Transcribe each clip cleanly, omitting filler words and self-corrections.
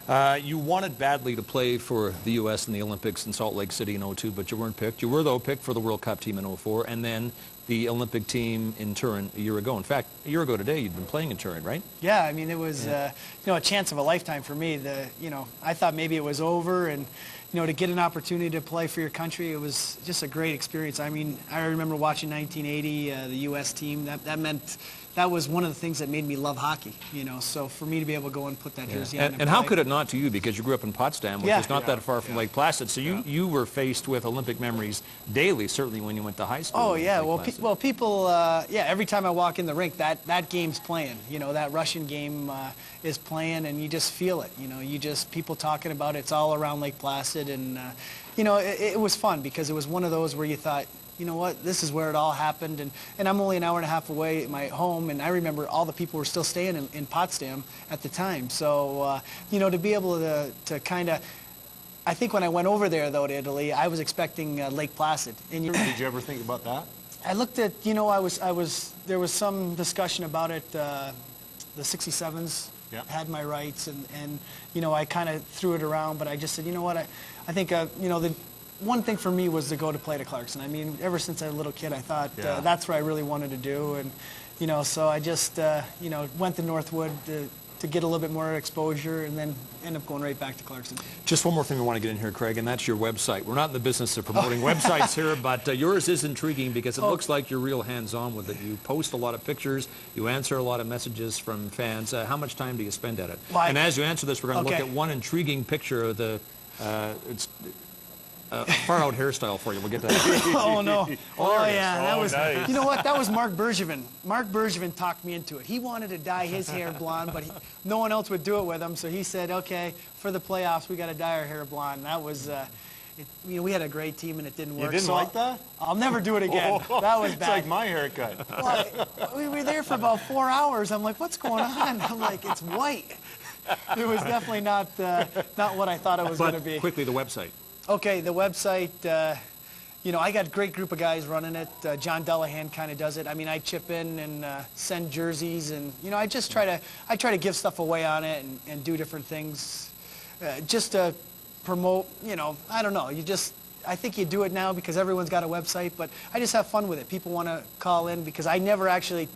You wanted badly to play for the U.S. in the Olympics in Salt Lake City in '02, but you weren't picked. You were, though, picked for the World Cup team in '04, and then the Olympic team in Turin a year ago. In fact, a year ago today, you'd been playing in Turin, right? Yeah, I mean, it was a chance of a lifetime for me. I thought maybe it was over, and to get an opportunity to play for your country, it was just a great experience. I mean, I remember watching 1980, the U.S. team. That was one of the things that made me love hockey. So for me to be able to go and put that jersey on and how could it not to you? Because you grew up in Potsdam, which is not that far from Lake Placid. So you were faced with Olympic memories daily, certainly when you went to high school. Oh yeah, well, people, every time I walk in the rink, that game's playing. That Russian game is playing, and you just feel it. People talking about it. It's all around Lake Placid, and it was fun because it was one of those where you thought, you know what, this is where it all happened, and I'm only an hour and a half away at my home, and I remember all the people were still staying in Potsdam at the time. So, to be able to kind of, I think when I went over there, though, to Italy, I was expecting Lake Placid. And did you ever think about that? I looked at, there was some discussion about it, the 67s had my rights, and I kind of threw it around, but I just said, you know what, I think, the one thing for me was to go to play to Clarkson. I mean, ever since I was a little kid, I thought that's what I really wanted to do, and so I just went to Northwood to get a little bit more exposure, and then end up going right back to Clarkson. Just one more thing we want to get in here, Craig, and that's your website. We're not in the business of promoting websites here, but yours is intriguing because it looks like you're real hands-on with it. You post a lot of pictures, you answer a lot of messages from fans. How much time do you spend at it? And as you answer this, we're going to look at one intriguing picture of the far-out hairstyle for you. We'll get to that. Oh, no. Oh, yeah. That was, nice. You know what? That was Mark Bergevin. Mark Bergevin talked me into it. He wanted to dye his hair blonde, but no one else would do it with him. So he said, okay, for the playoffs, we got to dye our hair blonde. And that was, we had a great team, and it didn't work. You didn't like that? I'll never do it again. That was bad. It's like my haircut. Well, we were there for about 4 hours. I'm like, what's going on? I'm like, it's white. It was definitely not what I thought it was going to be. Quickly, the website. Okay, the website, I got a great group of guys running it. John Dellahan kind of does it. I mean, I chip in and send jerseys, and, I just try to give stuff away on it and do different things just to promote, I don't know. I think you do it now because everyone's got a website, but I just have fun with it. People want to call in because I never actually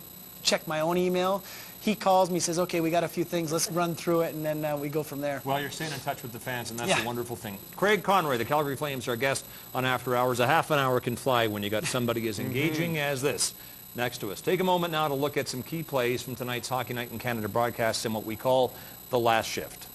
check my own email. He calls me, says, okay, we got a few things, let's run through it, and then we go from there. Well, you're staying in touch with the fans, and that's a wonderful thing. Craig Conroy, the Calgary Flames, our guest on After Hours. A half an hour can fly when you got somebody as engaging as this next to us. Take a moment now to look at some key plays from tonight's Hockey Night in Canada broadcast in what we call the last shift.